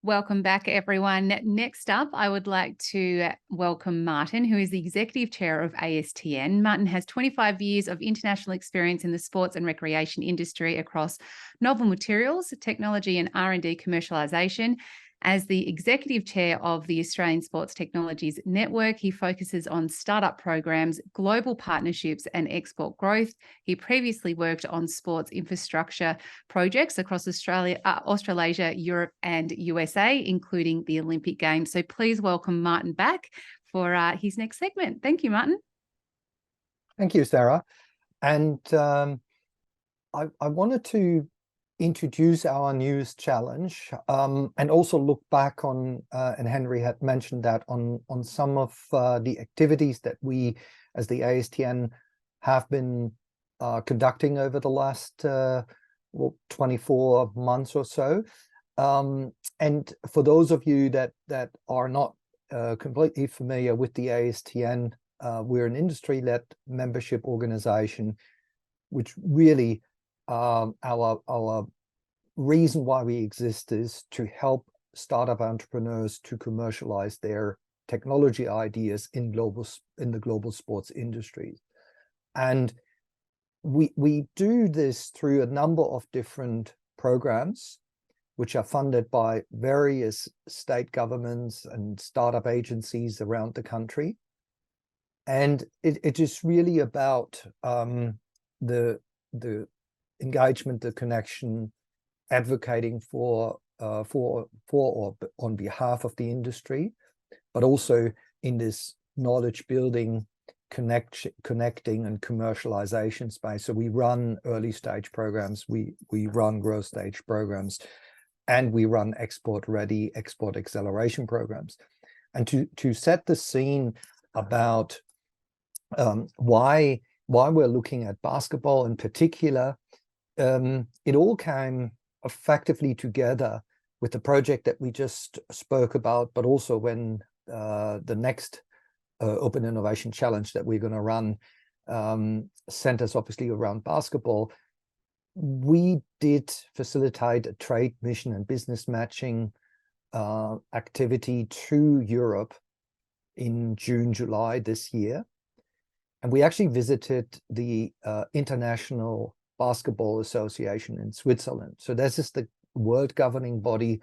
Welcome back, everyone. Next up, I would like to welcome Martin, who is the Executive Chair of ASTN. Martin has 25 years of international experience in the sports and recreation industry across novel materials, technology and R&D commercialisation. As the Executive Chair of the Australian Sports Technologies Network, he focuses on startup programs, global partnerships and export growth. He previously worked on sports infrastructure projects across Australasia, Europe and USA, including the Olympic Games. So please welcome Martin back for his next segment. Thank you, Martin. Thank you, Sarah. And I wanted to introduce our newest challenge and also look back on, and Henry had mentioned that, on some of the activities that we as the ASTN have been conducting over the last 24 months or so. And for those of you that are not completely familiar with the ASTN, we're an industry-led membership organization, which really our reason why we exist is to help startup entrepreneurs to commercialize their technology ideas in the global sports industry. And we do this through a number of different programs, which are funded by various state governments and startup agencies around the country. And it is really about the engagement, the connection, advocating for or on behalf of the industry, but also in this knowledge building, connecting and commercialization space. So we run early stage programs, we run growth stage programs, and we run export ready, export acceleration programs. And to set the scene about why we're looking at basketball in particular, it all came effectively together with the project that we just spoke about, but also when the next Open Innovation Challenge that we're going to run centers obviously around basketball. We did facilitate a trade mission and business matching activity to Europe in June, July this year. And we actually visited the International Basketball Association in Switzerland. So this is the world governing body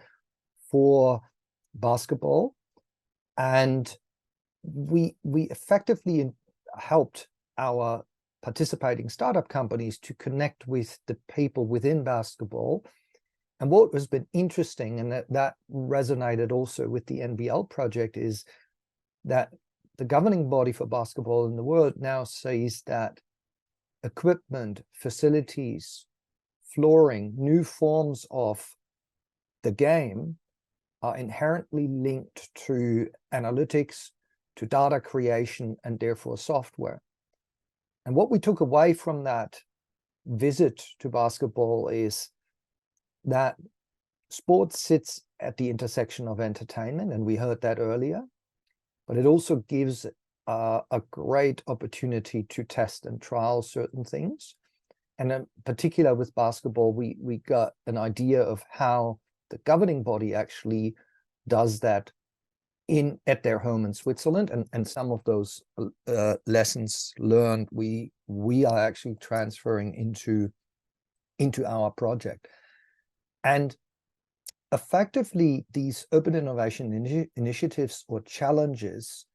for basketball. And we effectively helped our participating startup companies to connect with the people within basketball. And what has been interesting, and that resonated also with the NBL project, is that the governing body for basketball in the world now says that equipment, facilities, flooring, new forms of the game are inherently linked to analytics, to data creation, and therefore software. And what we took away from that visit to basketball is that sports sits at the intersection of entertainment, and we heard that earlier, but it also gives a great opportunity to test and trial certain things. And in particular with basketball, we got an idea of how the governing body actually does that at their home in Switzerland, and some of those lessons learned we are actually transferring into our project. And effectively, these open innovation initiatives or challenges,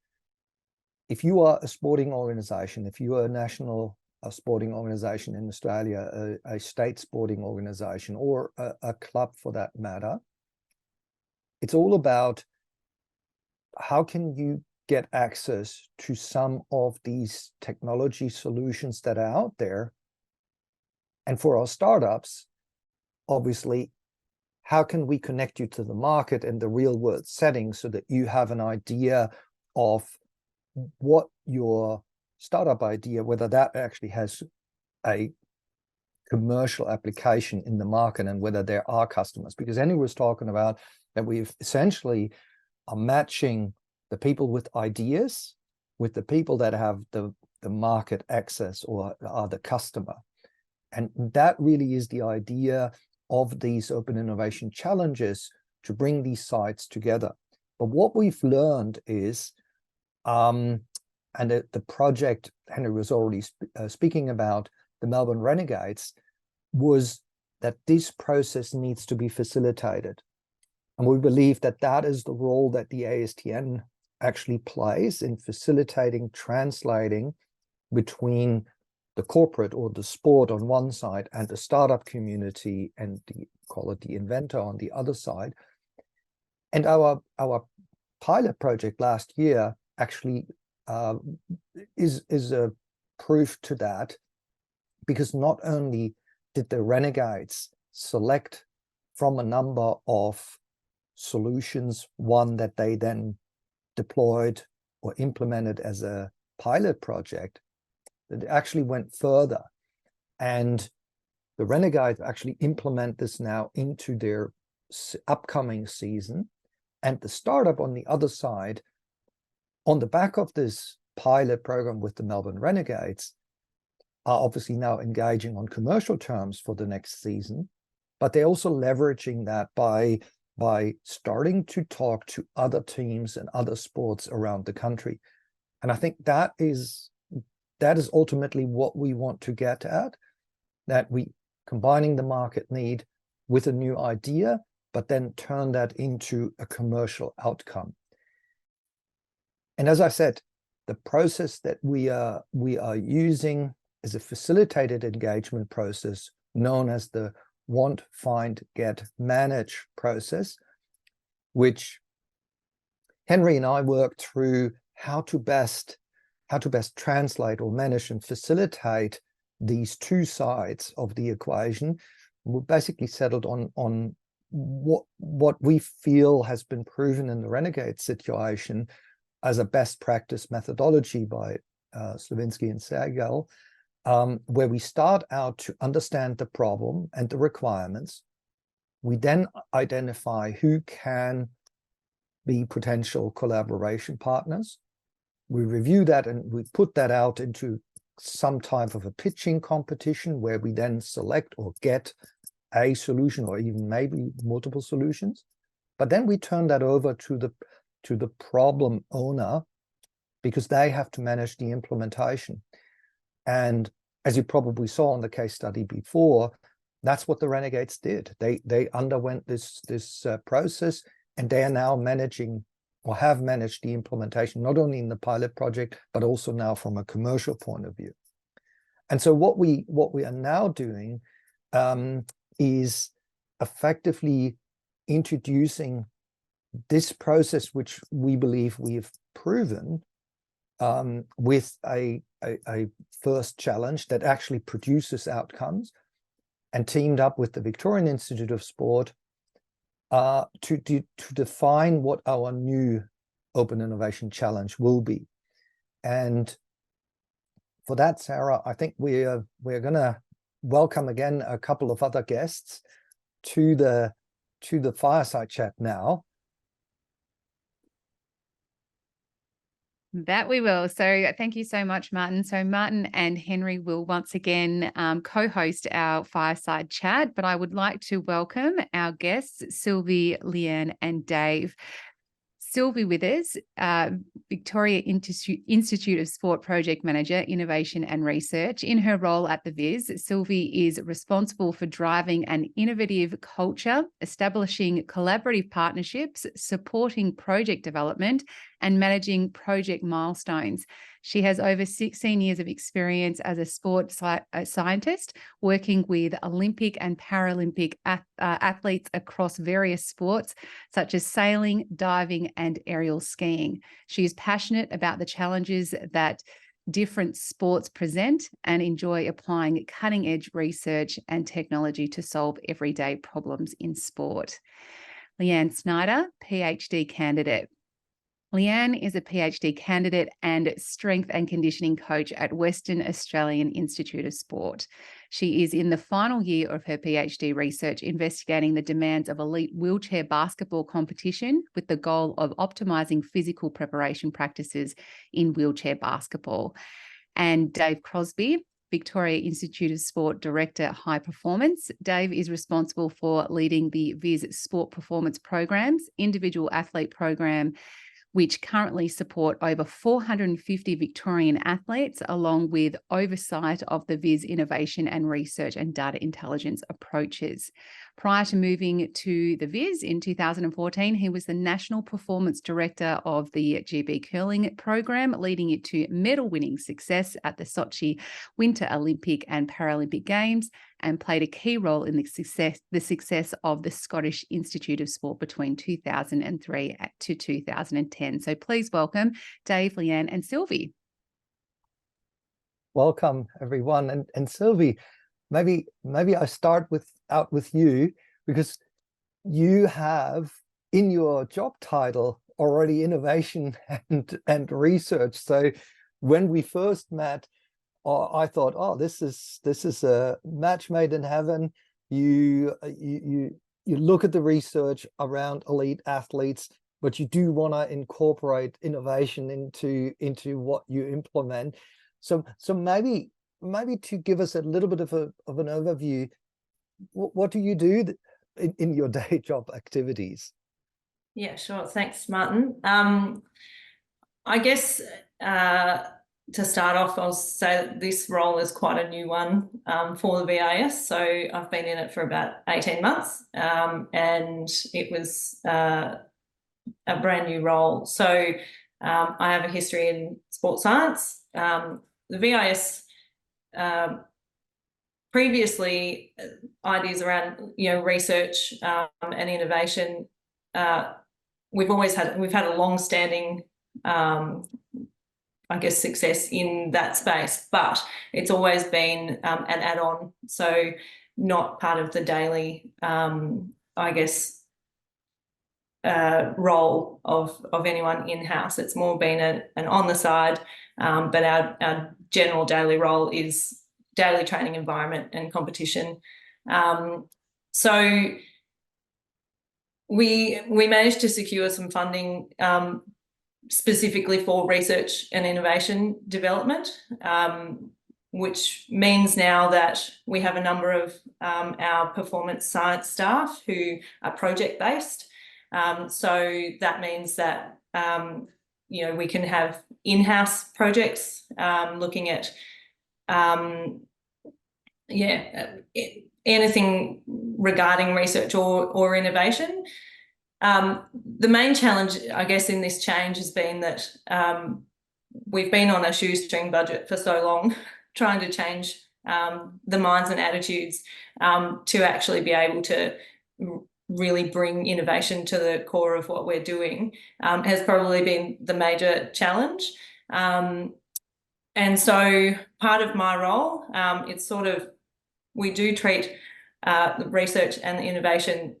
if you are a sporting organization, if you are a national sporting organization in Australia, a state sporting organization, or a club for that matter, it's all about how can you get access to some of these technology solutions that are out there. And for our startups, obviously, how can we connect you to the market and the real world setting so that you have an idea of what your startup idea, whether that actually has a commercial application in the market and whether there are customers. Because Annie was talking about that we've essentially are matching the people with ideas with the people that have the market access or are the customer. And that really is the idea of these open innovation challenges, to bring these sides together. But what we've learned is, and the project Henry was already speaking about, the Melbourne Renegades, was that this process needs to be facilitated. And we believe that that is the role that the ASTN actually plays in facilitating, translating between the corporate or the sport on one side and the startup community and the, call it the inventor, on the other side. And our pilot project last year actually is a proof to that, because not only did the Renegades select from a number of solutions one that they then deployed or implemented as a pilot project, that actually went further, and the Renegades actually implement this now into their upcoming season. And the startup on the other side, on the back of this pilot program with the Melbourne Renegades, are obviously now engaging on commercial terms for the next season, but they're also leveraging that by starting to talk to other teams and other sports around the country. And I think that is ultimately what we want to get at, that we combining the market need with a new idea, but then turn that into a commercial outcome. And as I said, the process that we are using is a facilitated engagement process known as the Want, Find, Get, Manage process, which Henry and I worked through how to best translate or manage and facilitate these two sides of the equation. We basically settled on what we feel has been proven in the Renegade situation as a best practice methodology by Slavinsky and Segal, where we start out to understand the problem and the requirements. We then identify who can be potential collaboration partners. We review that and we put that out into some type of a pitching competition where we then select or get a solution or even maybe multiple solutions. But then we turn that over to the problem owner, because they have to manage the implementation. And as you probably saw in the case study before, that's what the Renegades did. They underwent this process, and they are now managing or have managed the implementation, not only in the pilot project, but also now from a commercial point of view. And so what we are now doing is effectively introducing this process, which we believe we've proven, with a first challenge that actually produces outcomes, and teamed up with the Victorian Institute of Sport to define what our new Open Innovation Challenge will be. And for that, Sarah, I think we're going to welcome again a couple of other guests to the fireside chat now. That we will. So thank you so much, Martin. So Martin and Henry will once again co-host our fireside chat, but I would like to welcome our guests, Sylvie, Leanne, and Dave. Sylvie Withers, Victoria Institute of Sport Project Manager, Innovation and Research. In her role at the VIS, Sylvie is responsible for driving an innovative culture, establishing collaborative partnerships, supporting project development, and managing project milestones. She has over 16 years of experience as a sport scientist, working with Olympic and Paralympic athletes across various sports, such as sailing, diving, and aerial skiing. She is passionate about the challenges that different sports present and enjoy applying cutting-edge research and technology to solve everyday problems in sport. Leanne Snyder, PhD candidate. Leanne is a PhD candidate and strength and conditioning coach at Western Australian Institute of Sport. She is in the final year of her PhD research investigating the demands of elite wheelchair basketball competition with the goal of optimizing physical preparation practices in wheelchair basketball. And Dave Crosby Victoria Institute of Sport Director, High Performance. Dave is responsible for leading the VIS Sport Performance Programs, individual athlete program, which currently support over 450 Victorian athletes, along with oversight of the VIS innovation and research and data intelligence approaches. Prior to moving to the VIS in 2014, he was the National Performance Director of the GB Curling program, leading it to medal-winning success at the Sochi Winter Olympic and Paralympic Games, and played a key role in the success of the Scottish Institute of Sport between 2003 to 2010. So please welcome Dave, Leanne and Sylvie. Welcome, everyone. And Sylvie, maybe I start out with you, because you have in your job title already innovation and research. So when we first met, I thought, oh, this is a match made in heaven. You look at the research around elite athletes, but you do want to incorporate innovation into what you implement. So maybe to give us a little bit of an overview, what do you do in your day job activities? Yeah, sure. Thanks, Martin. I guess to start off, I'll say that this role is quite a new one for the VIS. So I've been in it for about 18 months and it was a brand new role. So I have a history in sports science. The VIS previously ideas around research and innovation. We've had a long-standing I guess success in that space, but it's always been an add-on, so not part of the daily I guess role of anyone in-house. It's more been an on the side, but our general daily role is daily training environment and competition. So we managed to secure some funding specifically for research and innovation development, which means now that we have a number of our performance science staff who are project-based. So that means that we can have in-house projects looking at anything regarding research or innovation. The main challenge, I guess, in this change has been that we've been on a shoestring budget for so long, trying to change the minds and attitudes to actually be able to really bring innovation to the core of what we're doing has probably been the major challenge. And so part of my role, it's sort of, we do treat the research and the innovation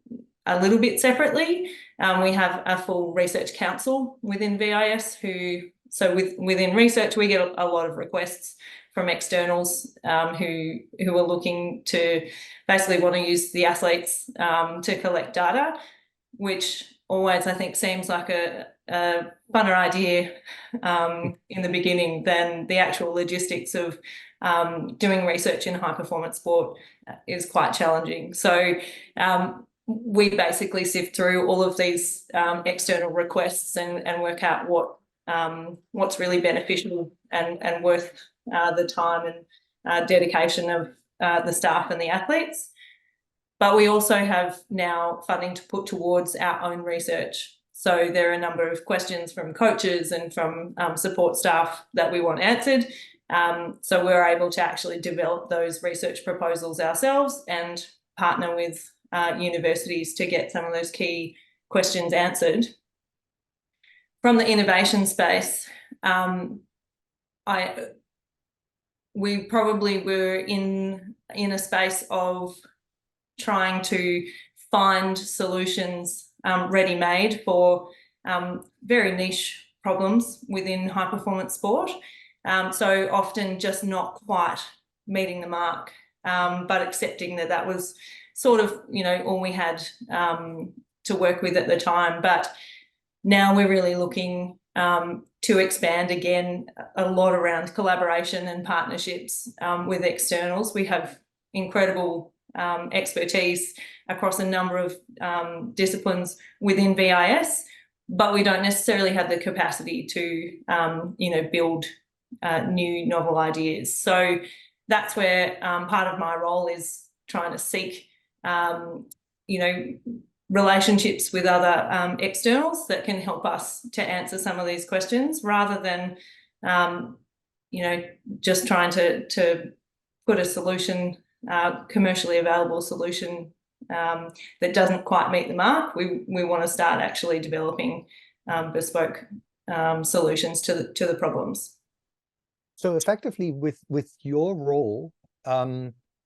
a little bit separately. We have a full research council within VIS within research, we get a lot of requests from externals who are looking to basically want to use the athletes to collect data, which always I think seems like a funner idea in the beginning than the actual logistics of doing research in high performance sport is quite challenging. So we basically sift through all of these external requests and work out what's really beneficial and worth the time and dedication of the staff and the athletes. But we also have now funding to put towards our own research. So there are a number of questions from coaches and from support staff that we want answered. So we're able to actually develop those research proposals ourselves and partner with universities to get some of those key questions answered. From the innovation space, we probably were in a space of trying to find solutions ready-made for very niche problems within high performance sport. So often just not quite meeting the mark, but accepting that was sort of, all we had to work with at the time. But now we're really looking to expand again a lot around collaboration and partnerships with externals. We have incredible expertise across a number of disciplines within VIS, but we don't necessarily have the capacity to, build new novel ideas. So that's where part of my role is trying to seek, relationships with other externals that can help us to answer some of these questions, rather than, just trying to put a solution, commercially available solution that doesn't quite meet the mark. We want to start actually developing bespoke solutions to the problems. So effectively, with your role,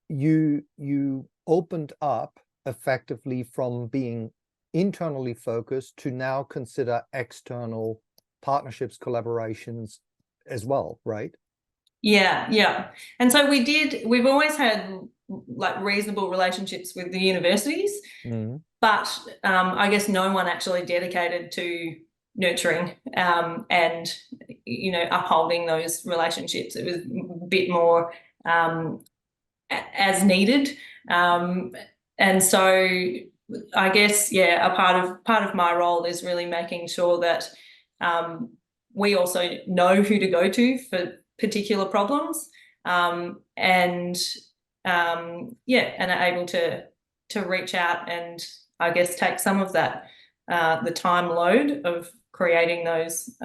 you opened up effectively from being internally focused to now consider external partnerships, collaborations as well, right? Yeah. And so we've always had like reasonable relationships with the universities, but I guess no one actually dedicated to nurturing and upholding those relationships. It was a bit more as needed, and so I guess a part of my role is really making sure that we also know who to go to for particular problems, and are able to reach out and I guess take some of that the time load of creating those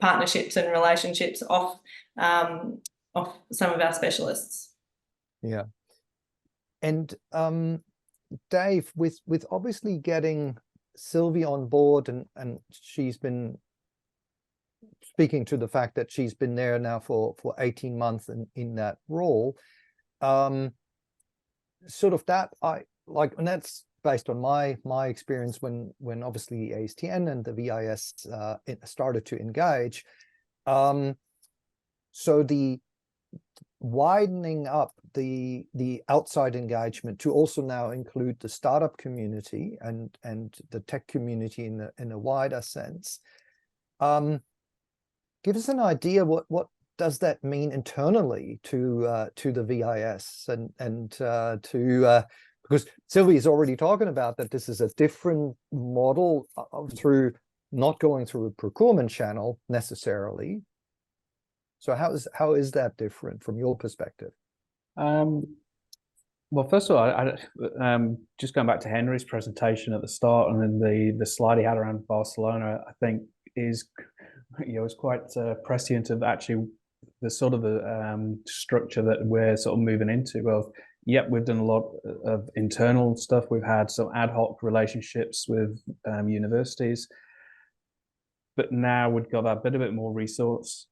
partnerships and relationships off some of our specialists. Yeah. And Dave, with obviously getting Sylvie on board, and she's been speaking to the fact that she's been there now for 18 months in that role, sort of that and that's based on my experience when obviously ASTN and the VIS started to engage. So the widening up the outside engagement to also now include the startup community and the tech community in a wider sense. Give us an idea what does that mean internally to the VIS and to because Sylvie is already talking about that this is a different model through not going through a procurement channel necessarily. So how is that different from your perspective? Well, first of all, I just going back to Henry's presentation at the start, and then the slide he had around Barcelona, I think is quite prescient of actually the sort of the structure that we're sort of moving into. Well, yep, we've done a lot of internal stuff. We've had some ad hoc relationships with universities, but now we've got that bit more resource.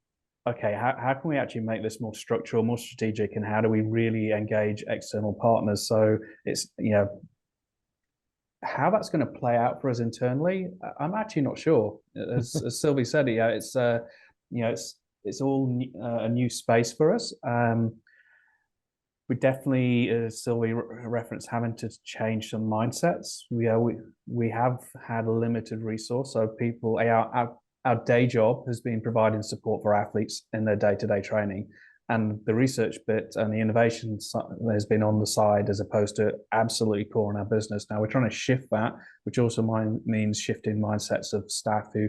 Okay, how can we actually make this more structural, more strategic, and how do we really engage external partners? So it's, how that's going to play out for us internally, I'm actually not sure. As Sylvie said, it's all a new space for us. We definitely, as Sylvie referenced, having to change some mindsets. We have had a limited resource, so people our day job has been providing support for athletes in their day-to-day training, and the research bit and the innovation has been on the side as opposed to absolutely core in our business. Now we're trying to shift that, which also means shifting mindsets of staff who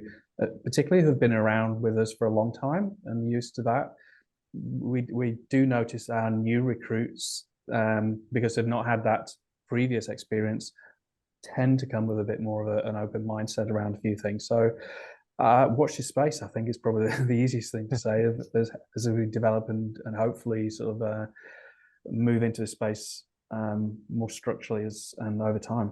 particularly have been around with us for a long time and used to that. We do notice our new recruits, because they've not had that previous experience, tend to come with a bit more of an open mindset around a few things. So watch this space, I think, is probably the easiest thing to say as we develop and hopefully sort of move into the space more structurally and over time.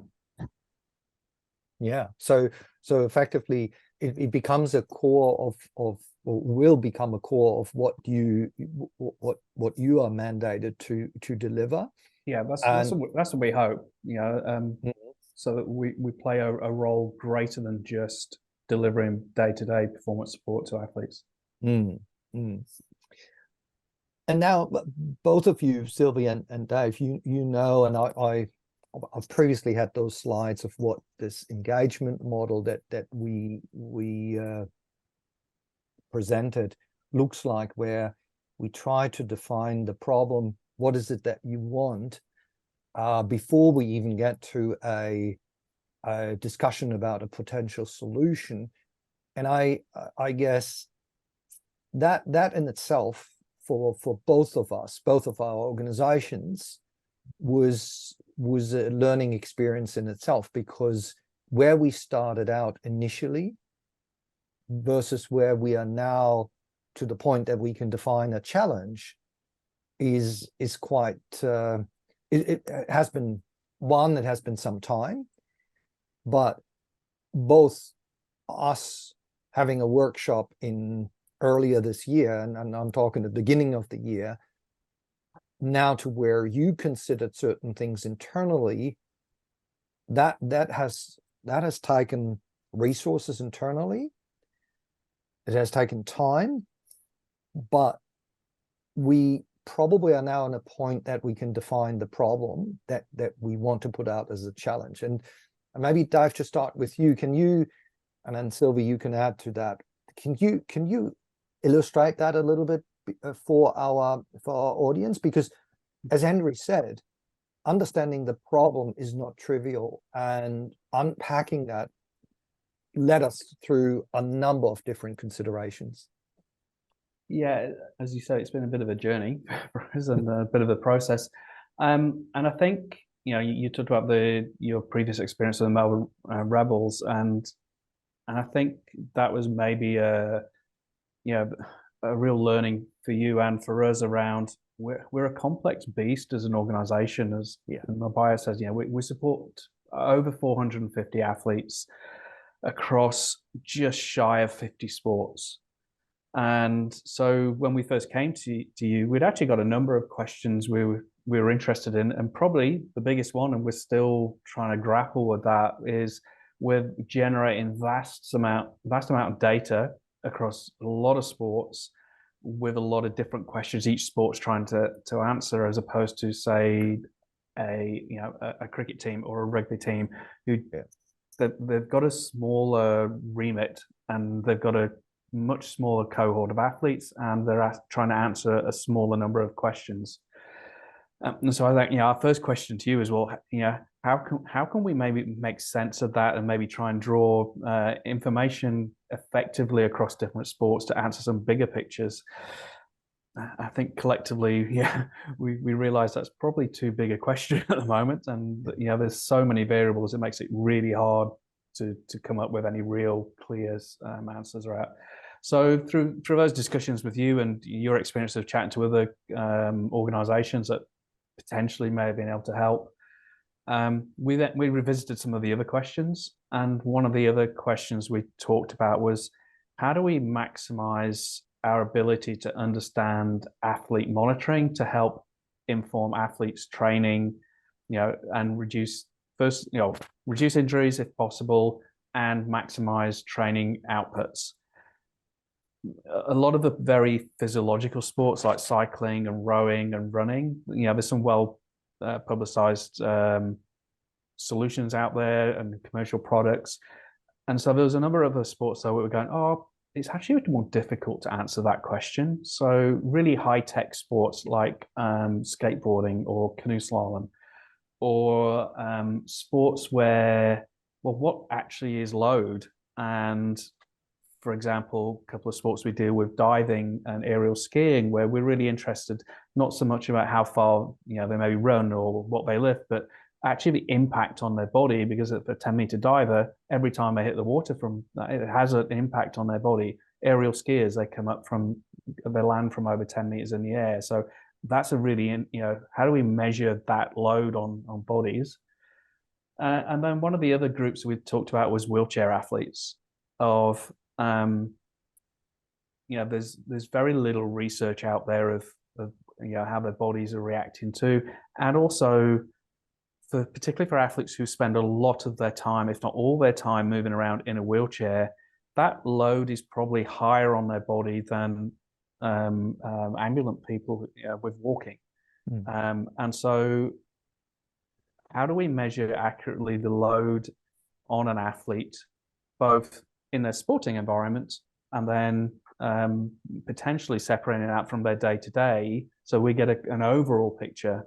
Yeah, so effectively it becomes a core of or will become a core of what you are mandated to deliver. Yeah, that's what we hope, so that we play a role greater than just delivering day-to-day performance support to athletes. And now both of you, Sylvie and Dave, and I've previously had those slides of what this engagement model that we presented looks like, where we try to define the problem. What is it that you want, before we even get to a discussion about a potential solution. And I guess that in itself, for both of us, both of our organizations, was a learning experience in itself, because where we started out initially versus where we are now, to the point that we can define a challenge, is quite it has been one, it has been some time, but both us having a workshop in earlier this year, and I'm talking the beginning of the year, now to where you considered certain things internally, that has taken resources internally. It has taken time, but we probably are now in a point that we can define the problem that we want to put out as a challenge. And maybe Dave, to start with you, can you, and then Sylvie, you can add to that. Can you illustrate that a little bit for our audience? Because as Henry said, understanding the problem is not trivial, and unpacking that led us through a number of different considerations. Yeah, as you say, it's been a bit of a journey for us and a bit of a process. And I think, you talked about your previous experience with the Melbourne Rebels, and I think that was maybe a real learning for you and for us around, we're a complex beast as an organization. As my bio says, we support over 450 athletes across just shy of 50 sports. And so when we first came to you, we'd actually got a number of questions we were interested in, and probably the biggest one, and we're still trying to grapple with that, is we're generating vast amount of data across a lot of sports with a lot of different questions each sport's trying to answer, as opposed to, say, a cricket team or a rugby team who they've got a smaller remit, and they've got a much smaller cohort of athletes, and they're trying to answer a smaller number of questions. And so I think, our first question to you is, well, how can we maybe make sense of that, and maybe try and draw information effectively across different sports to answer some bigger pictures? I think collectively, we realize that's probably too big a question at the moment, and there's so many variables, it makes it really hard to come up with any real clear answers around. So through those discussions with you and your experience of chatting to other organizations that potentially may have been able to help, we revisited some of the other questions. And one of the other questions we talked about was, how do we maximize our ability to understand athlete monitoring to help inform athletes training, and reduce injuries if possible, and maximize training outputs. A lot of the very physiological sports like cycling and rowing and running, there's some well publicized solutions out there and commercial products. And so there was a number of other sports though, we were going, it's actually more difficult to answer that question. So really high-tech sports like skateboarding or canoe slalom, or sports where, what actually is load? And for example, a couple of sports we deal with, diving and aerial skiing, where we're really interested not so much about how far they maybe run or what they lift, but actually the impact on their body, because if a 10-meter diver, every time they hit the water, it has an impact on their body. Aerial skiers, they land from over 10 meters in the air. So that's a really, how do we measure that load on bodies? And then one of the other groups we talked about was wheelchair athletes. There's very little research out there of how their bodies are reacting to, and also particularly for athletes who spend a lot of their time, if not all their time, moving around in a wheelchair, that load is probably higher on their body than ambulant people with walking. And so how do we measure accurately the load on an athlete, both in their sporting environment and then potentially separating it out from their day-to-day, so we get an overall picture.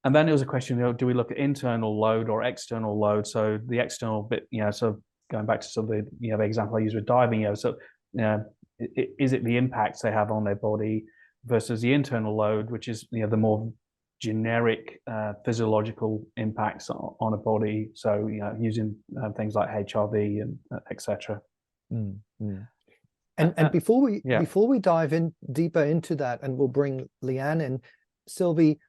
And then it was a question, do we look at internal load or external load? So the external bit, so going back to some of the, the example I used with diving, is it the impacts they have on their body versus the internal load, which is, the more generic physiological impacts on a body. So, using things like HRV and etc. And before we dive in deeper into that, and we'll bring Leanne in, Sylvie,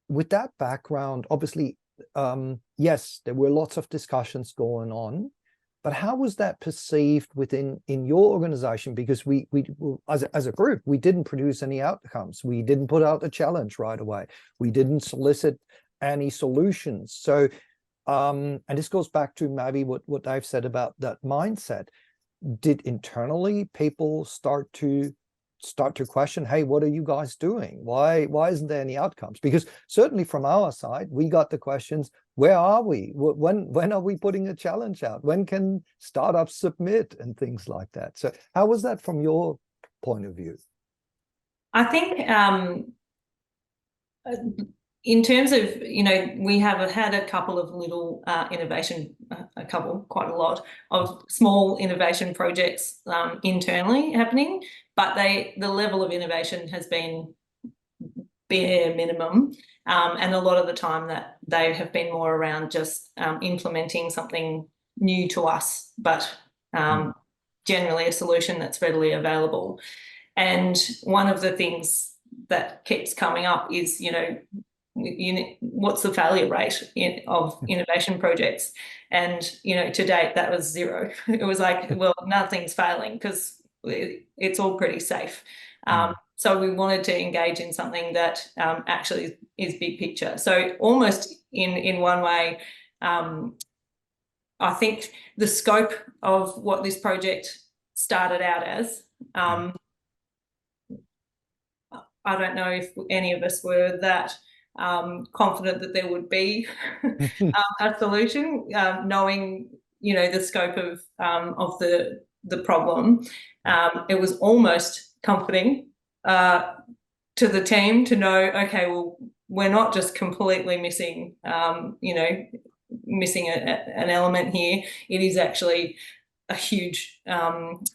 with that background, obviously, yes, there were lots of discussions going on, but how was that perceived in your organization? Because we as a group, we didn't produce any outcomes. We didn't put out the challenge right away. We didn't solicit any solutions. So, and this goes back to maybe what Dave said about that mindset. Did internally people start to question, hey, what are you guys doing? Why isn't there any outcomes? Because certainly from our side, we got the questions, where are we? When are we putting a challenge out? When can startups submit and things like that? So how was that from your point of view? I think in terms of, we have had a couple of little quite a lot of small innovation projects internally happening, but the level of innovation has been bare minimum, and a lot of the time that they have been more around just implementing something new to us, but generally a solution that's readily available. And one of the things that keeps coming up is, what's the failure rate of innovation projects? And, to date, that was 0. It was like, well, nothing's failing because it's all pretty safe. So we wanted to engage in something that actually is big picture. So almost in one way, I think the scope of what this project started out as, I don't know if any of us were that confident that there would be a solution, knowing, the scope of the problem. It was almost comforting to the team to know, okay, well, we're not just completely missing, missing an element here. It is actually a huge and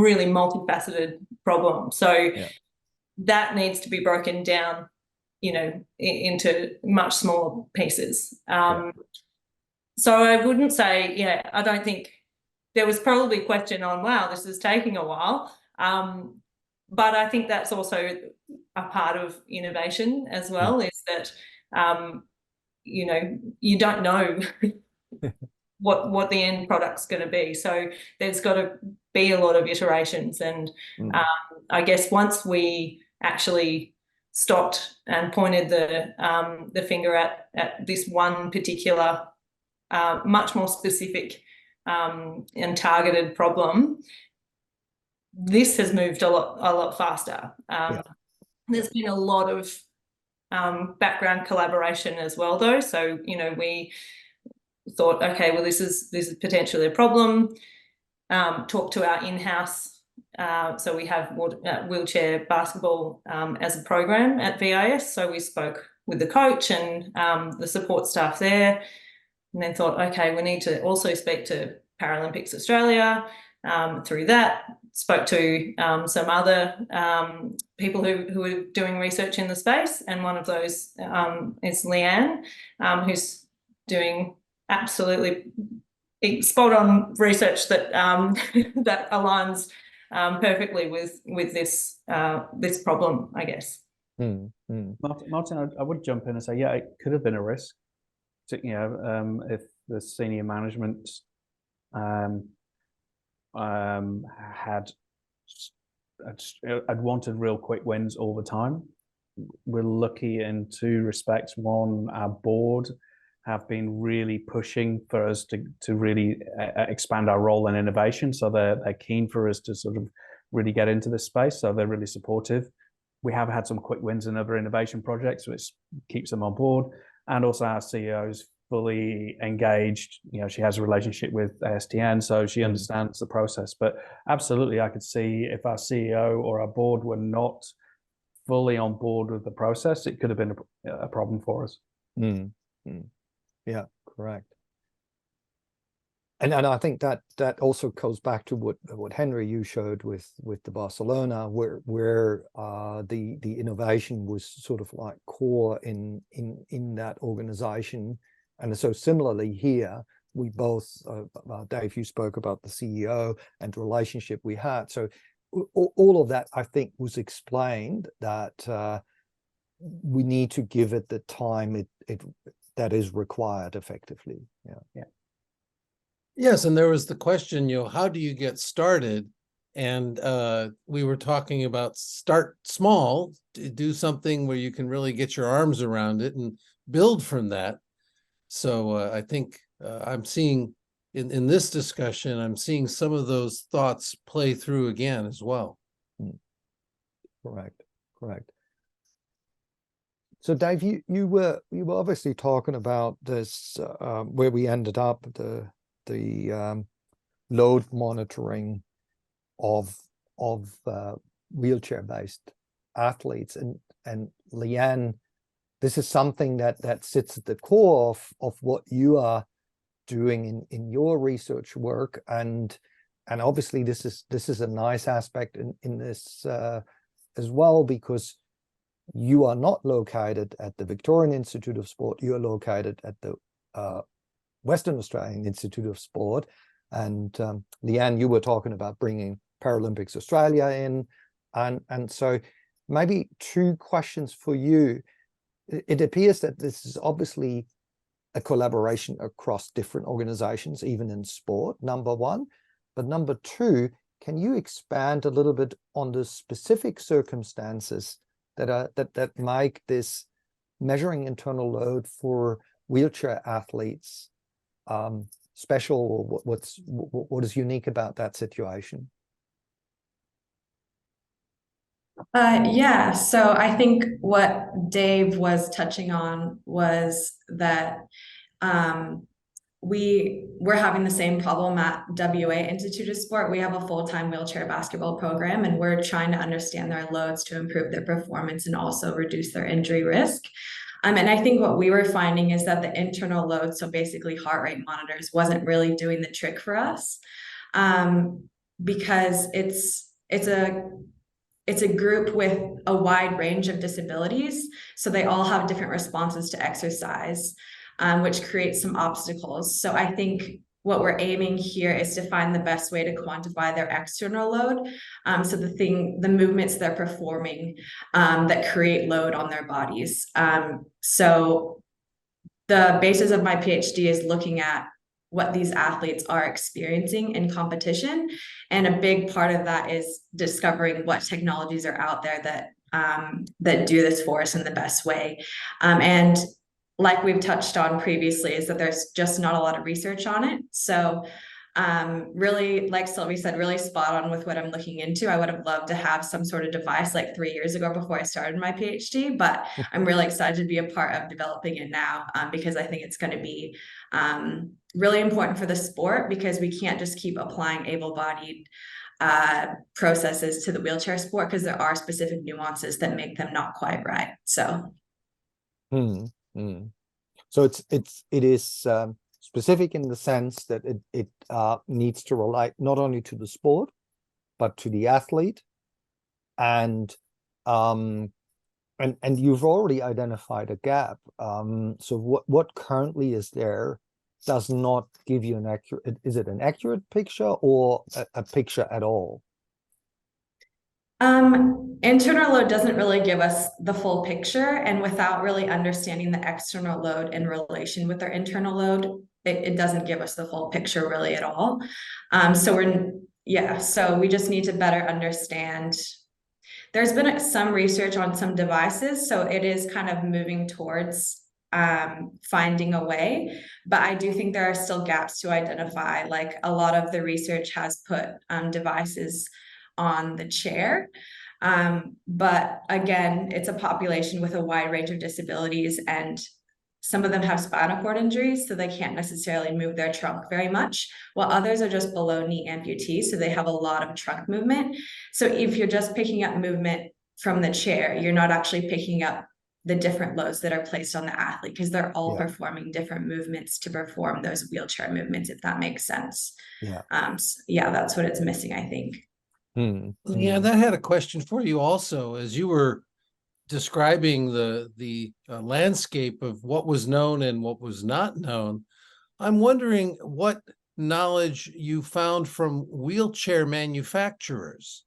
really multifaceted problem. So that needs to be broken down, into much smaller pieces. So I wouldn't say, I don't think there was probably a question on, wow, this is taking a while. But I think that's also a part of innovation as well, is that, you don't know what the end product's going to be. So there's got to be a lot of iterations. And I guess once we actually stopped and pointed the finger at this one particular, much more specific and targeted problem, this has moved a lot faster. There's been a lot of background collaboration as well, though. So we thought, okay, well, this is potentially a problem. Talk to our in-house. So we have wheelchair basketball as a program at VIS. So we spoke with the coach and the support staff there, and then thought, okay, we need to also speak to Paralympics Australia. Through that, spoke to some other people who are doing research in the space, and one of those is Leanne, who's doing absolutely spot on research that that aligns perfectly with this problem, I guess. Martin, I would jump in and say, yeah, it could have been a risk. If the senior management had wanted real quick wins all the time. We're lucky in 2 respects. One, our board have been really pushing for us to really expand our role in innovation. So they're keen for us to sort of really get into this space. So they're really supportive. We have had some quick wins in other innovation projects, which keeps them on board. And also our CEOs fully engaged. You know, she has a relationship with ASTN, so she understands the process. But absolutely, I could see if our CEO or our board were not fully on board with the process, it could have been a problem for us. Yeah, correct. And I think that also goes back to what Henry, you showed with the Barcelona, where the innovation was sort of like core in that organization. And so similarly here, we both, Dave, you spoke about the CEO and the relationship we had. So all of that, I think, was explained that we need to give it the time that is required effectively. Yeah. Yes, and there was the question, how do you get started? And we were talking about start small, do something where you can really get your arms around it and build from that. So I think I'm seeing in this discussion, I'm seeing some of those thoughts play through again as well. Correct. So Dave, you were obviously talking about this where we ended up, the load monitoring of wheelchair-based athletes, and Leanne, this is something that sits at the core of what you are doing in your research work, and obviously this is a nice aspect in this as well, because you are not located at the Victorian Institute of Sport, you are located at the Western Australian Institute of Sport. And Leanne, you were talking about bringing Paralympics Australia in, and so maybe two questions for you. It appears that this is obviously a collaboration across different organizations, even in sport, number one. But number two, can you expand a little bit on the specific circumstances that make this measuring internal load for wheelchair athletes special? What is unique about that situation? Yeah, so I think what Dave was touching on was that we're having the same problem at WA Institute of Sport. We have a full-time wheelchair basketball program, and we're trying to understand their loads to improve their performance and also reduce their injury risk. And I think what we were finding is that the internal load, so basically heart rate monitors, wasn't really doing the trick for us, because it's a group with a wide range of disabilities, so they all have different responses to exercise, which creates some obstacles. So I think what we're aiming here is to find the best way to quantify their external load, so the movements they're performing that create load on their bodies. So the basis of my PhD is looking at what these athletes are experiencing in competition, and a big part of that is discovering what technologies are out there that do this for us in the best way. And like we've touched on previously, is that there's just not a lot of research on it. So really, like Sylvie said, really spot on with what I'm looking into. I would have loved to have some sort of device like 3 years ago before I started my PhD, but I'm really excited to be a part of developing it now, because I think it's going to be really important for the sport, because we can't just keep applying able-bodied processes to the wheelchair sport, because there are specific nuances that make them not quite right. So So it is specific in the sense that it needs to relate not only to the sport but to the athlete, and you've already identified a gap. So what currently is there does not give you an accurate, is it an accurate picture or a picture at all? Internal load doesn't really give us the full picture, and without really understanding the external load in relation with our internal load, it doesn't give us the full picture really at all. So we just need to better understand. There's been some research on some devices, so it is kind of moving towards finding a way, but I do think there are still gaps to identify. Like, a lot of the research has put devices on the chair, but again, it's a population with a wide range of disabilities, and Some of them have spinal cord injuries, so they can't necessarily move their trunk very much, while others are just below knee amputees, so they have a lot of trunk movement. So if you're just picking up movement from the chair, you're not actually picking up the different loads that are placed on the athlete, because they're all performing different movements to perform those wheelchair movements, if that makes sense. So yeah, that's what it's missing, I think. Yeah, that had a question for you also, as you were describing the landscape of what was known and what was not known. I'm wondering what knowledge you found from wheelchair manufacturers,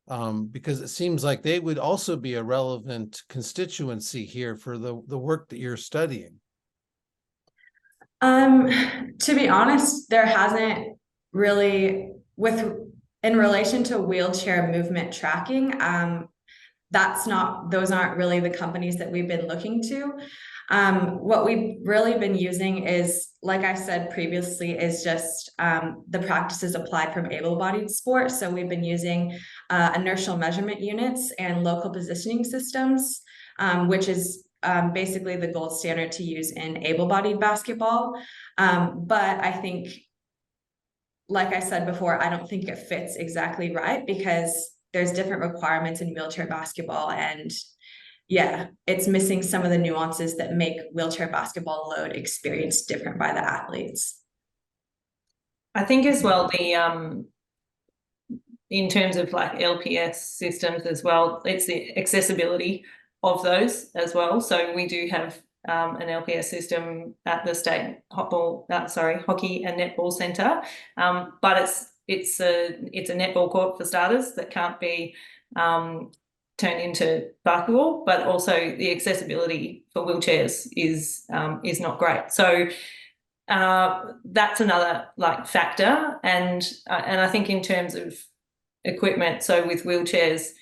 because it seems like they would also be a relevant constituency here for the work that you're studying. To be honest, there hasn't really, in relation to wheelchair movement tracking, those aren't really the companies that we've been looking to. What we've really been using is, like I said previously, is just the practices applied from able-bodied sports. So we've been using inertial measurement units and local positioning systems, which is basically the gold standard to use in able-bodied basketball. But I think, like I said before, I don't think it fits exactly right, because there's different requirements in wheelchair basketball, and yeah, it's missing some of the nuances that make wheelchair basketball load experience different by the athletes. I think as well, in terms of like LPS systems as well, it's the accessibility of those as well. So we do have an LPS system at the state hockey and netball centre, but it's a netball court for starters that can't be turned into basketball, but also the accessibility for wheelchairs is not great. So that's another like factor, and I think in terms of equipment, so with wheelchairs,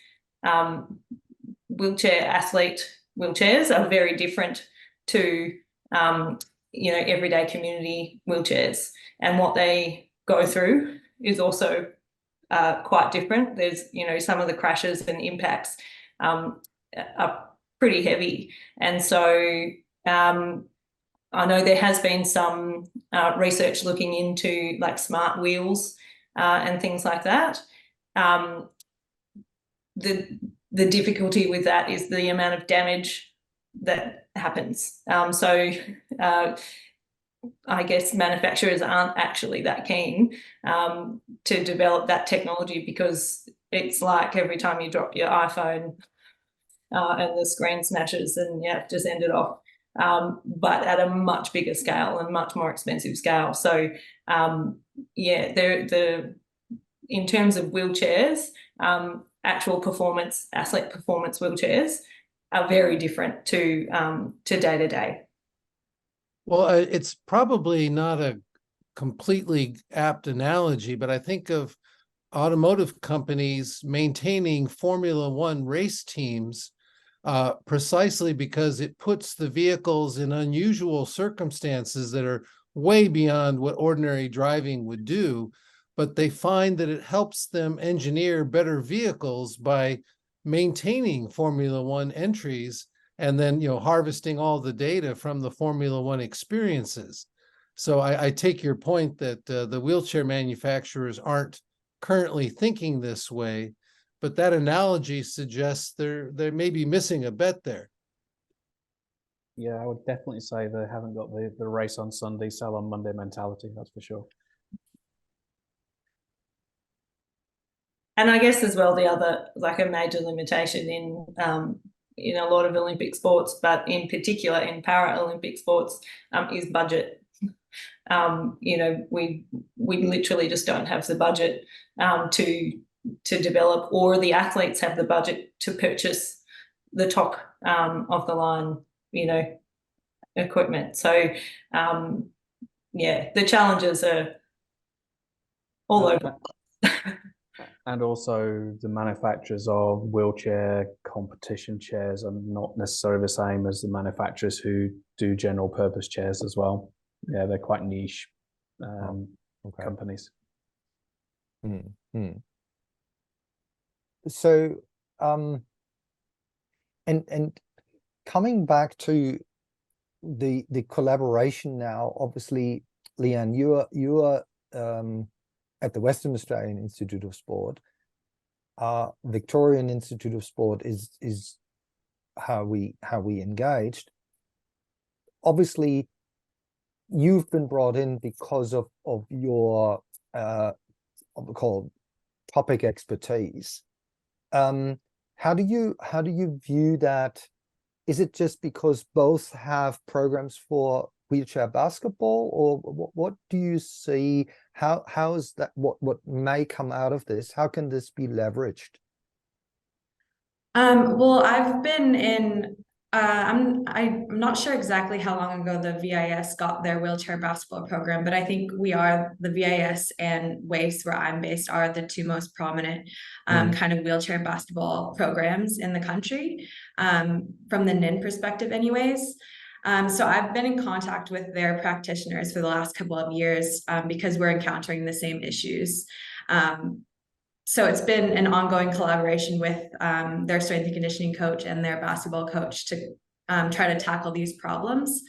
wheelchair athlete wheelchairs are very different to everyday community wheelchairs, and what they go through is also quite different. There's some of the crashes and impacts are pretty heavy, and so I know there has been some research looking into like smart wheels and things like that. The difficulty with that is the amount of damage that happens. So I guess manufacturers aren't actually that keen to develop that technology, because it's like every time you drop your iPhone and the screen smashes and you have to send it off, but at a much bigger scale and much more expensive scale. So in terms of wheelchairs, actual performance, athlete performance wheelchairs are very different to day-to-day. Well, it's probably not a completely apt analogy, but I think of automotive companies maintaining Formula One race teams precisely because it puts the vehicles in unusual circumstances that are way beyond what ordinary driving would do, but they find that it helps them engineer better vehicles by maintaining Formula One entries and then harvesting all the data from the Formula One experiences. So I take your point that the wheelchair manufacturers aren't currently thinking this way, but that analogy suggests they may be missing a bet there. Yeah, I would definitely say they haven't got the race on Sunday, sell on Monday mentality, that's for sure. And I guess as well, the other, like a major limitation in a lot of Olympic sports, but in particular in Paralympic sports, is budget. We literally just don't have the budget to develop, or the athletes have the budget to purchase the top of the line, equipment. So the challenges are all over. And also the manufacturers of wheelchair competition chairs are not necessarily the same as the manufacturers who do general purpose chairs as well. Yeah, they're quite niche companies. So, and coming back to the collaboration now, obviously, Leanne, you are at the Western Australian Institute of Sport. Victorian Institute of Sport is how we engaged. Obviously, you've been brought in because of your what we call topic expertise. How do you view that? Is it just because both have programs for wheelchair basketball, or what do you see? How is that? What may come out of this? How can this be leveraged? Well, I've been in. I'm not sure exactly how long ago the VIS got their wheelchair basketball program, but I think the VIS and WAIS, where I'm based, are the two most prominent kind of wheelchair basketball programs in the country, from the NIN perspective anyways. So I've been in contact with their practitioners for the last couple of years because we're encountering the same issues. So it's been an ongoing collaboration with their strength and conditioning coach and their basketball coach to try to tackle these problems.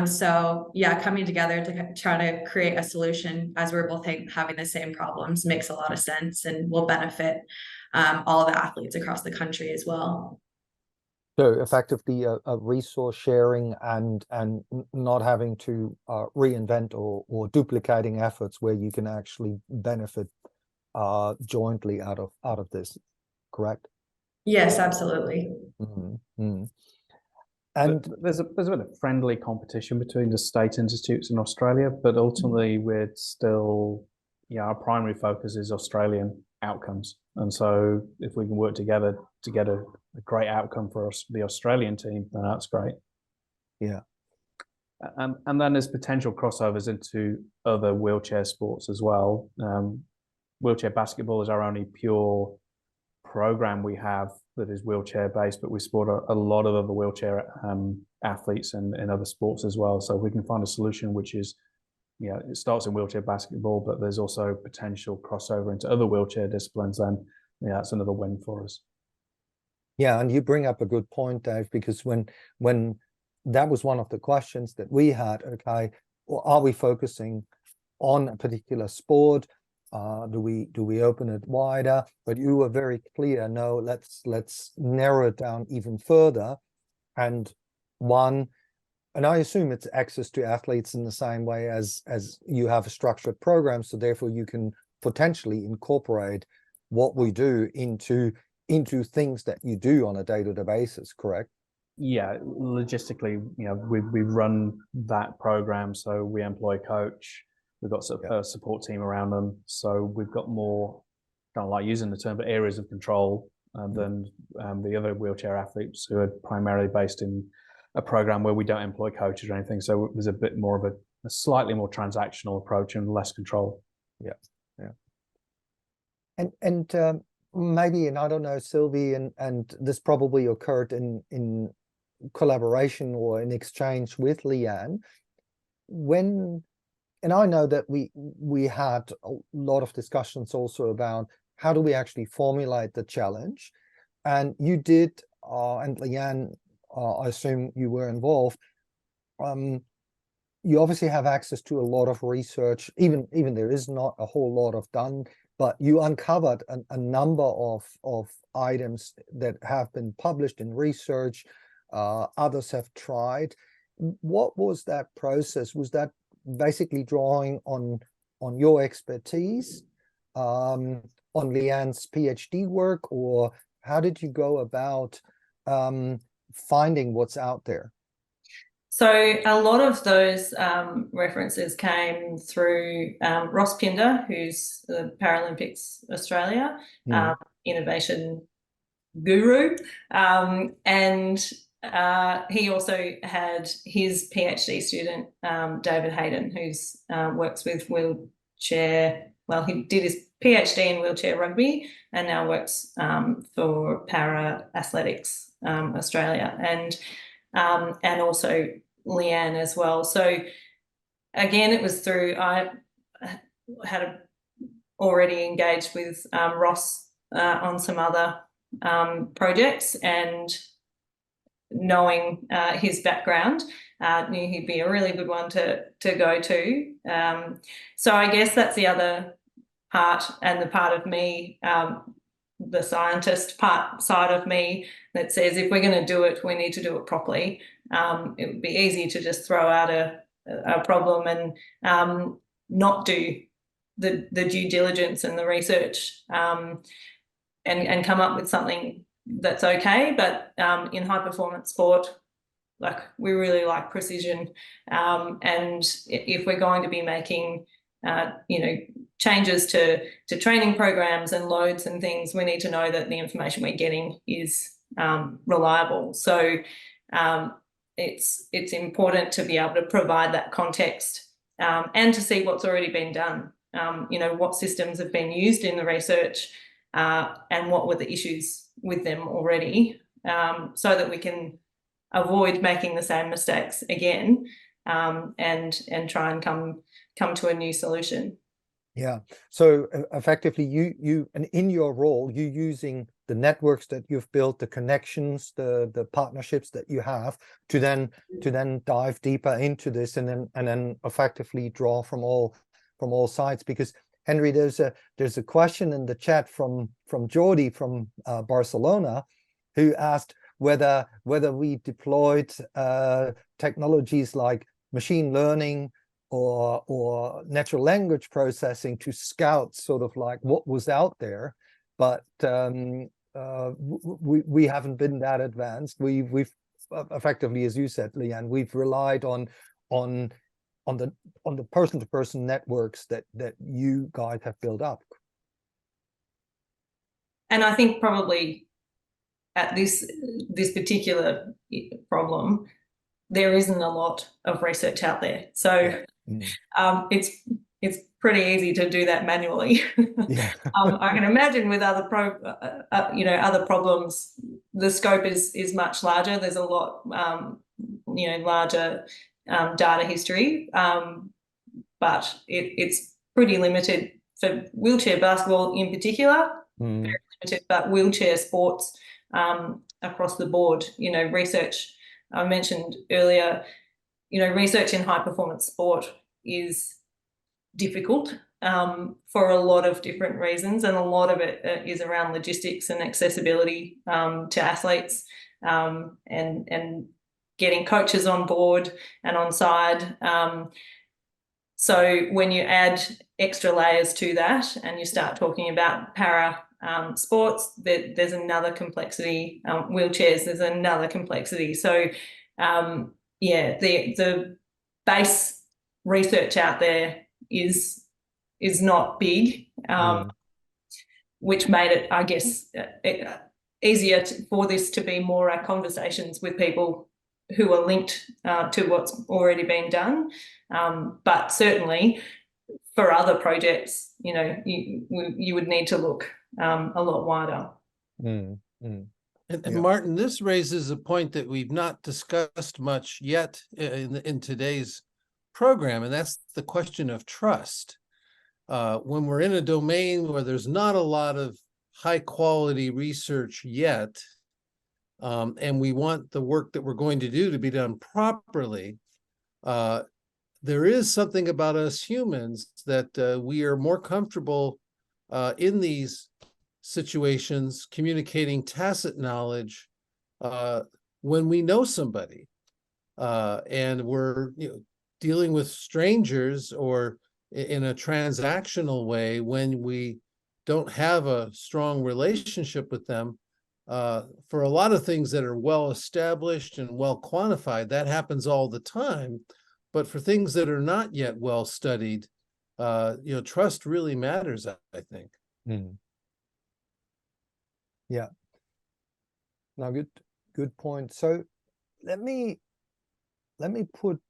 So yeah, coming together to try to create a solution as we're both having the same problems makes a lot of sense and will benefit all the athletes across the country as well. So effectively a resource sharing and not having to reinvent or duplicating efforts where you can actually benefit jointly out of this, correct? Yes, absolutely. Mm-hmm. And there's a bit of friendly competition between the state institutes in Australia, but ultimately we're still, our primary focus is Australian outcomes. And so if we can work together to get a great outcome for us, the Australian team, then that's great. Yeah. And then there's potential crossovers into other wheelchair sports as well. Wheelchair basketball is our only pure program we have that is wheelchair based, but we support a lot of other wheelchair athletes in other sports as well. So we can find a solution which is, it starts in wheelchair basketball, but there's also potential crossover into other wheelchair disciplines. Then, that's another win for us. Yeah, and you bring up a good point, Dave, because when that was one of the questions that we had. Okay, well, are we focusing on a particular sport? Do we open it wider? But you were very clear. No, let's narrow it down even further. And I assume it's access to athletes in the same way as you have a structured program. So therefore, you can potentially incorporate what we do into things that you do on a day-to-day basis. Correct? Yeah, logistically, we run that program, so we employ a coach. We've got a support team around them. So we've got more, kind of like using the term, but areas of control than the other wheelchair athletes who are primarily based in a program where we don't employ coaches or anything. So there's a bit more of a slightly more transactional approach and less control. Yeah. And maybe, and I don't know, Sylvie, and this probably occurred in collaboration or in exchange with Leanne, and I know that we had a lot of discussions also about how do we actually formulate the challenge, and you did, and Leanne, I assume you were involved. You obviously have access to a lot of research, even there is not a whole lot of done, but you uncovered a number of items that have been published in research. Others have tried. What was that process? Was that basically drawing on your expertise, on Leanne's PhD work, or how did you go about finding what's out there? So a lot of those references came through Ross Pinder, who's the Paralympics Australia innovation guru, and he also had his PhD student, David Hayden, who's works with wheelchair. Well, he did his PhD in wheelchair rugby and now works for Para Athletics Australia, and also Leanne as well. So again, it was through, I had already engaged with Ross on some other projects, and knowing his background, knew he'd be a really good one to go to. So I guess that's the other part, and the part of me, the scientist side of me, that says if we're going to do it, we need to do it properly. It would be easy to just throw out a problem and not do the due diligence and the research, and come up with something that's okay. But in high performance sport, like, we really like precision, and if we're going to be making changes to training programs and loads and things, we need to know that the information we're getting is reliable. So it's important to be able to provide that context, and to see what's already been done. What systems have been used in the research, and what were the issues with them already, so that we can avoid making the same mistakes again, and try and come to a new solution. Yeah. So effectively, you and in your role, you're using the networks that you've built, the connections, the partnerships that you have to then dive deeper into this, and then effectively draw from all sides. Because Henry, there's a question in the chat from Jordi from Barcelona, who asked whether we deployed technologies like machine learning or natural language processing to scout sort of like what was out there, but we haven't been that advanced. We've effectively, as you said, Leanne, we've relied on the person-to-person networks that you guys have built up. And I think probably at this particular problem, there isn't a lot of research out there. So it's pretty easy to do that manually. Yeah. I can imagine with other other problems, the scope is much larger. There's a lot larger data history, but it's pretty limited for wheelchair basketball in particular. Very limited, but wheelchair sports across the board. Research, I mentioned earlier, research in high performance sport is difficult for a lot of different reasons, and a lot of it is around logistics and accessibility to athletes, and getting coaches on board and on side. So when you add extra layers to that and you start talking about para sports, there's another complexity. Wheelchairs, there's another complexity. So the base research out there is not big, which made it, I guess, easier for this to be more conversations with people who are linked to what's already been done. But certainly for other projects, you would need to look a lot wider. And Martin, this raises a point that we've not discussed much yet in today's program, and that's the question of trust. When we're in a domain where there's not a lot of high quality research yet, and we want the work that we're going to do to be done properly, there is something about us humans that we are more comfortable in these situations communicating tacit knowledge when we know somebody, and we're dealing with strangers or in a transactional way when we don't have a strong relationship with them. For a lot of things that are well established and well quantified, that happens all the time. But for things that are not yet well studied, trust really matters, I think. Yeah. No, good point. So let me put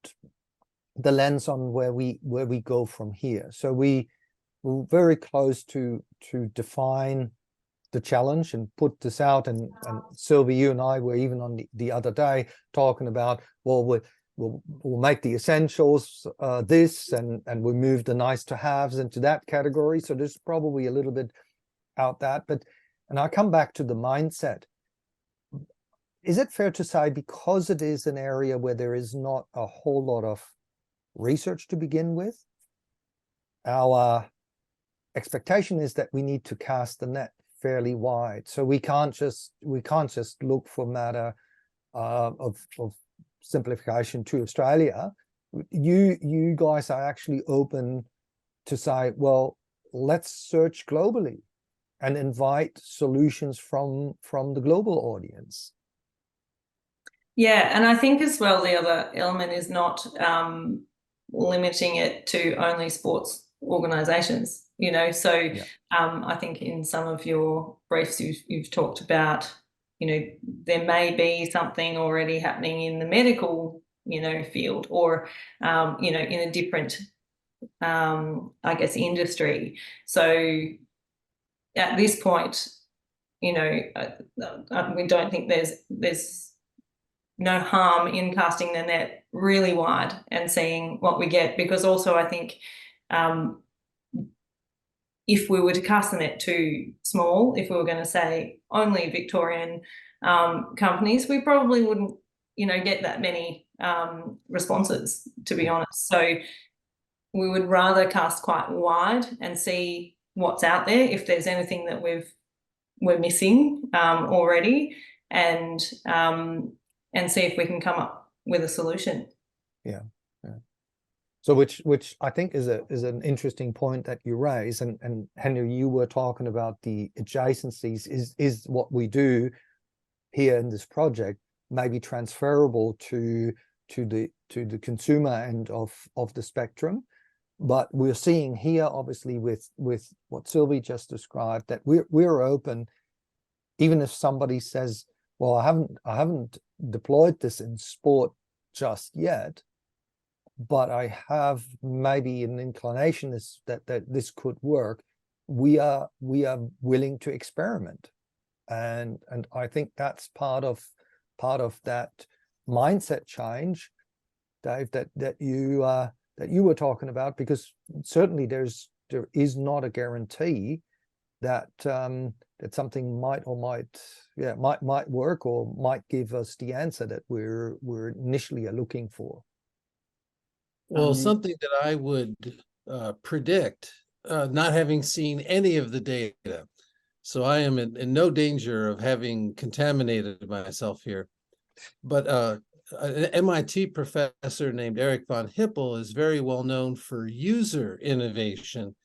the lens on where we go from here. So we're very close to define the challenge and put this out, and Sylvie, you and I were even on the other day talking about, well, we'll make the essentials this, and we move the nice to haves into that category. So there's probably a little bit out that, and I come back to the mindset. is it fair to say, because it is an area where there is not a whole lot of research to begin with, our expectation is that we need to cast the net fairly wide. So we can't just look for matter of simplification to Australia. You guys are actually open to say, well, let's search globally and invite solutions from the global audience. Yeah, and I think as well the other element is not limiting it to only sports organisations. You know, so Yeah. I think in some of your briefs you've talked about, you know, there may be something already happening in the medical, you know, field, or you know, in a different I guess industry. So at this point, you know, we don't think there's no harm in casting the net really wide and seeing what we get, because also I think if we were to cast the net too small, if we were going to say only Victorian companies, we probably wouldn't, you know, get that many responses, to be honest. So we would rather cast quite wide and see what's out there, if there's anything that we're missing already, and see if we can come up with a solution. Yeah. So which I think is an interesting point that you raise, and Henry, you were talking about the adjacencies. Is what we do here in this project maybe transferable to the consumer end of the spectrum? But we're seeing here, obviously, with what Sylvie just described, that we're open, even if somebody says, well, I haven't deployed this in sport just yet, but I have maybe an inclination that this could work. We are willing to experiment, and I think that's part of that mindset change, Dave, that you were talking about, because certainly there is not a guarantee that that something might work, or might give us the answer that we're initially looking for. Well, something that I would predict, not having seen any of the data, so I am in no danger of having contaminated myself here, but an MIT professor named Eric von Hippel is very well known for user innovation.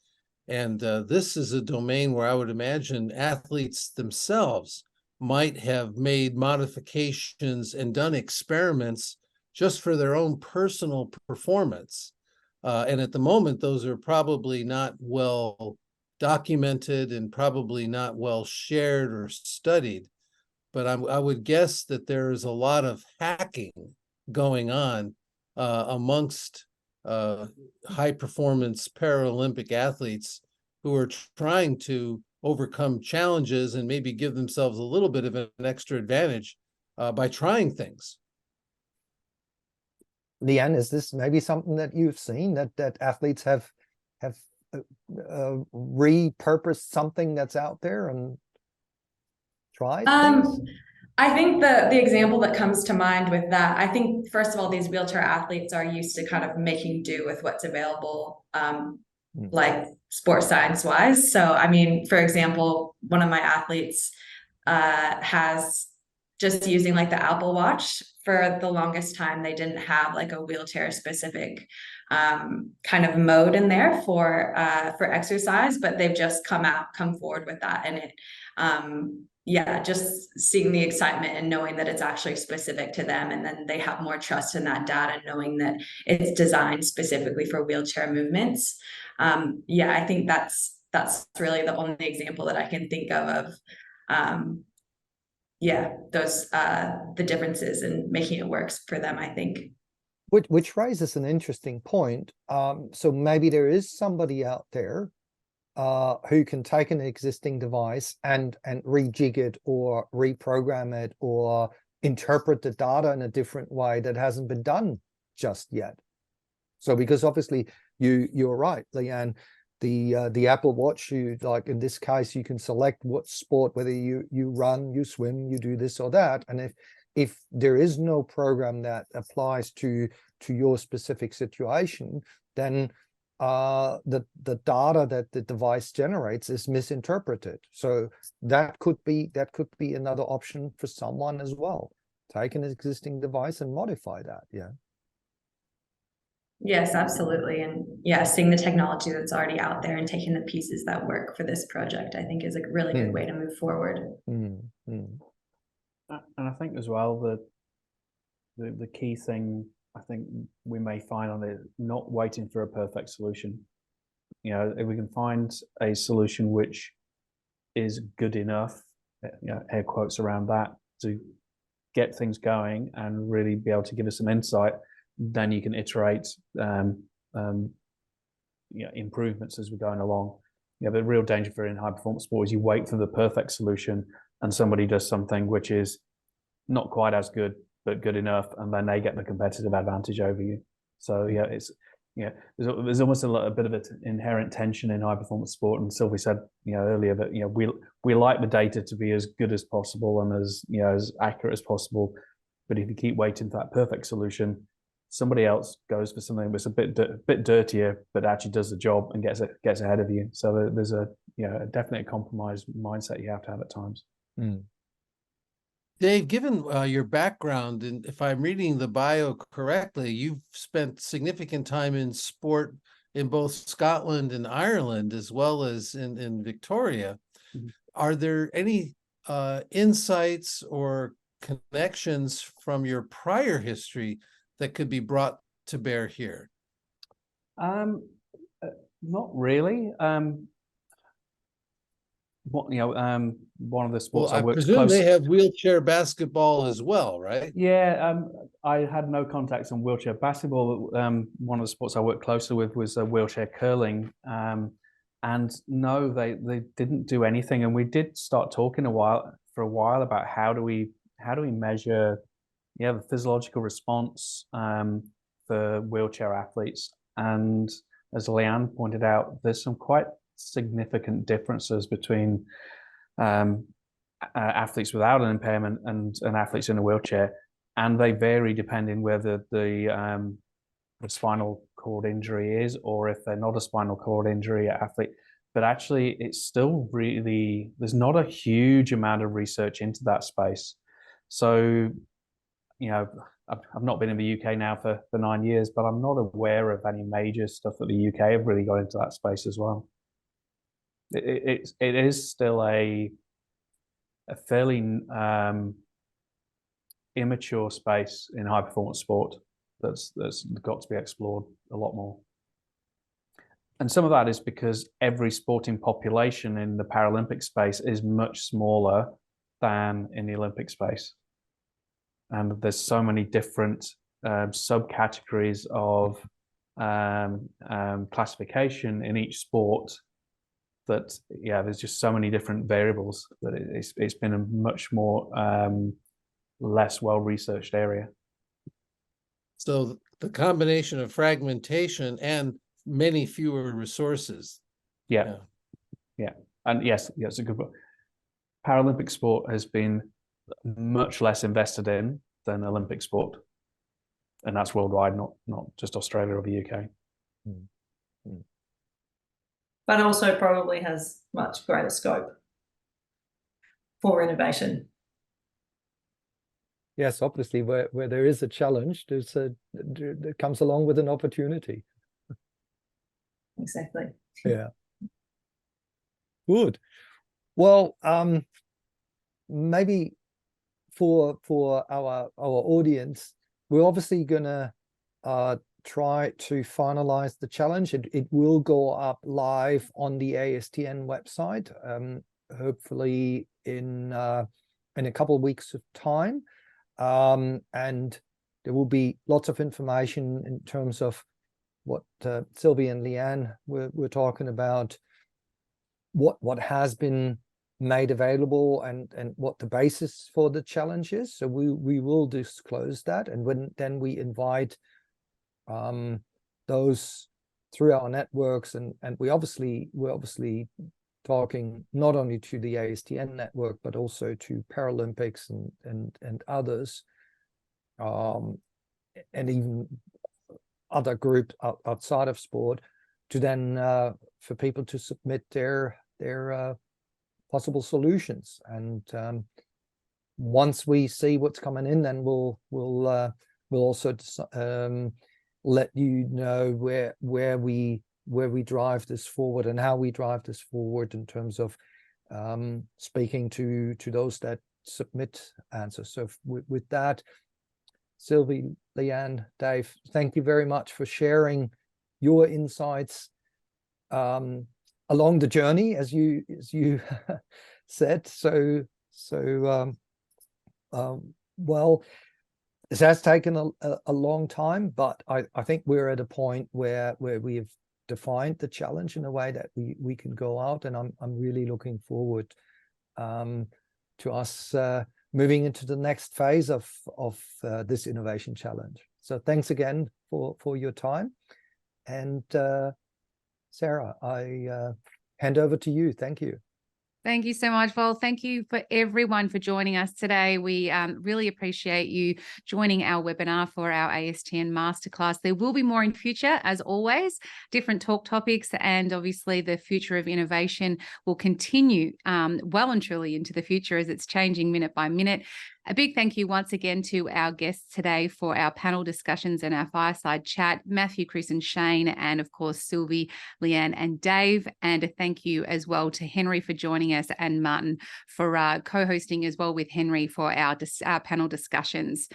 And this is a domain where I would imagine athletes themselves might have made modifications and done experiments just for their own personal performance. And at the moment, those are probably not well documented and probably not well shared or studied. But I would guess that there is a lot of hacking going on amongst high-performance Paralympic athletes who are trying to overcome challenges and maybe give themselves a little bit of an extra advantage by trying things. Leanne, is this maybe something that you've seen, that athletes have repurposed something that's out there and tried things? I think the example that comes to mind with that, I think, first of all, these wheelchair athletes are used to kind of making do with what's available, like sports science wise. So, I mean, for example, one of my athletes has just using like the Apple Watch. For the longest time, they didn't have like a wheelchair specific kind of mode in there for exercise, but they've just come forward with that, and it yeah, just seeing the excitement and knowing that it's actually specific to them, and then they have more trust in that data, knowing that it's designed specifically for wheelchair movements. Yeah, I think that's really the only example that I can think of yeah, those the differences and making it work for them, I think. Which raises an interesting point. So maybe there is somebody out there who can take an existing device and rejig it or reprogram it or interpret the data in a different way that hasn't been done just yet. So because obviously you're right, Leanne, the Apple Watch, you, like in this case, you can select what sport, whether you run, you swim, you do this or that, and if there is no program that applies to your specific situation, then the data that the device generates is misinterpreted. So that could be another option for someone as well. Take an existing device and modify that. Yeah. Yes, absolutely. And yeah, seeing the technology that's already out there and taking the pieces that work for this project, I think is a really good way to move forward. And I think as well the key thing I think we may find on it, not waiting for a perfect solution. You know, if we can find a solution which is good enough, you know, air quotes around that, to get things going and really be able to give us some insight, then you can iterate improvements as we're going along. You know, the real danger for in high performance sport is you wait for the perfect solution and somebody does something which is not quite as good but good enough, and then they get the competitive advantage over you. So yeah, it's there's almost a bit of an inherent tension in high performance sport. And Sylvie said earlier that we like the data to be as good as possible and as accurate as possible, but if you keep waiting for that perfect solution, somebody else goes for something that's a bit dirtier but actually does the job and gets ahead of you. So there's a definitely a compromised mindset you have to have at times. Dave, given your background, and if I'm reading the bio correctly, you've spent significant time in sport in both Scotland and Ireland, as well as in Victoria. Mm-hmm. Are there any insights or connections from your prior history that could be brought to bear here? Not really. One of the sports I worked presume they have wheelchair basketball as well, right? Yeah, I had no contacts on wheelchair basketball. One of the sports I worked closely with was wheelchair curling, and no, they didn't do anything. And we did start talking for a while about how do we measure, the physiological response for wheelchair athletes. And as Leanne pointed out, there's some quite significant differences between athletes without an impairment and athletes in a wheelchair, and they vary depending whether the spinal cord injury is, or if they're not a spinal cord injury athlete. But actually, it's still really, there's not a huge amount of research into that space. So, I've not been in the UK now for 9 years, but I'm not aware of any major stuff that the UK have really got into that space as well. It is still a fairly immature space in high performance sport that's got to be explored a lot more. And some of that is because every sporting population in the Paralympic space is much smaller than in the Olympic space. And there's so many different subcategories of classification in each sport that, there's just so many different variables that it's been a much more less well-researched area. So the combination of fragmentation and many fewer resources. Yeah. And yes, it's a good point. Paralympic sport has been much less invested in than Olympic sport. And that's worldwide, not just Australia or the UK. But also probably has much greater scope for innovation. Yes, obviously, where there is a challenge, there comes along with an opportunity. Exactly. Yeah. Good. Well, maybe for our audience, we're obviously gonna try to finalize the challenge. It will go up live on the ASTN website, hopefully in a couple of weeks of time. And there will be lots of information in terms of what Sylvie and Leanne were talking about, what has been made available and what the basis for the challenge is. So we will disclose that, and then we invite those through our networks, and we're obviously talking not only to the ASTN network, but also to Paralympics and others, and even other groups outside of sport, to then for people to submit their possible solutions. And once we see what's coming in, then we'll also let you know where we drive this forward and how we drive this forward in terms of speaking to those that submit answers. So with that, Sylvie, Leanne, Dave, thank you very much for sharing your insights along the journey, as you said. Well, this has taken a long time, but I think we're at a point where we've defined the challenge in a way that we can go out, and I'm really looking forward to us moving into the next phase of this innovation challenge. So thanks again for your time, and Sarah, I hand over to you. Thank you. Thank you so much, Vol. Thank you for everyone for joining us today. We really appreciate you joining our webinar for our ASTN Masterclass. There will be more in future, as always, different talk topics, and obviously the future of innovation will continue well and truly into the future as it's changing minute by minute. A big thank you once again to our guests today for our panel discussions and our fireside chat, Matthew, Chris and Shane, and of course, Sylvie, Leanne and Dave. And a thank you as well to Henry for joining us, and Martin for co-hosting as well with Henry for our panel discussions.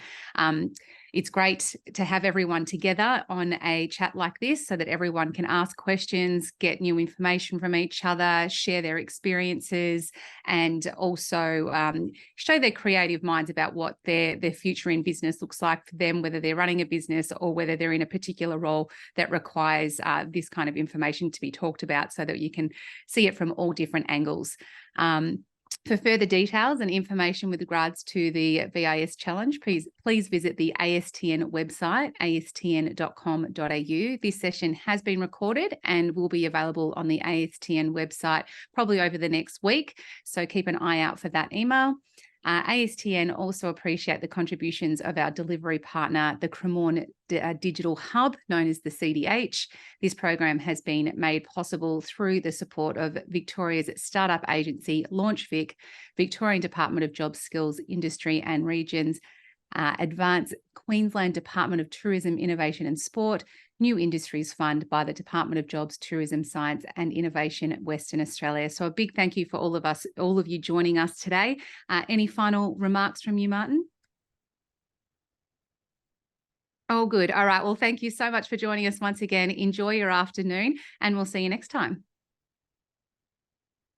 It's great to have everyone together on a chat like this so that everyone can ask questions, get new information from each other, share their experiences, and also show their creative minds about what their future in business looks like for them, whether they're running a business or whether they're in a particular role that requires this kind of information to be talked about, so that you can see it from all different angles. For further details and information with regards to the VIS challenge, please visit the ASTN website, astn.com.au. This session has been recorded and will be available on the ASTN website probably over the next week, so keep an eye out for that email. ASTN also appreciate the contributions of our delivery partner, the Cremorne Digital Hub, known as the CDH. This program has been made possible through the support of Victoria's startup agency, LaunchVic, Victorian Department of Jobs, Skills, Industry and Regions, Advance Queensland Department of Tourism, Innovation and Sport, New Industries Fund by the Department of Jobs, Tourism, Science and Innovation Western Australia. So a big thank you for all of you joining us today. Any final remarks from you, Martin? Oh, good. All right. Well, thank you so much for joining us once again. Enjoy your afternoon, and we'll see you next time.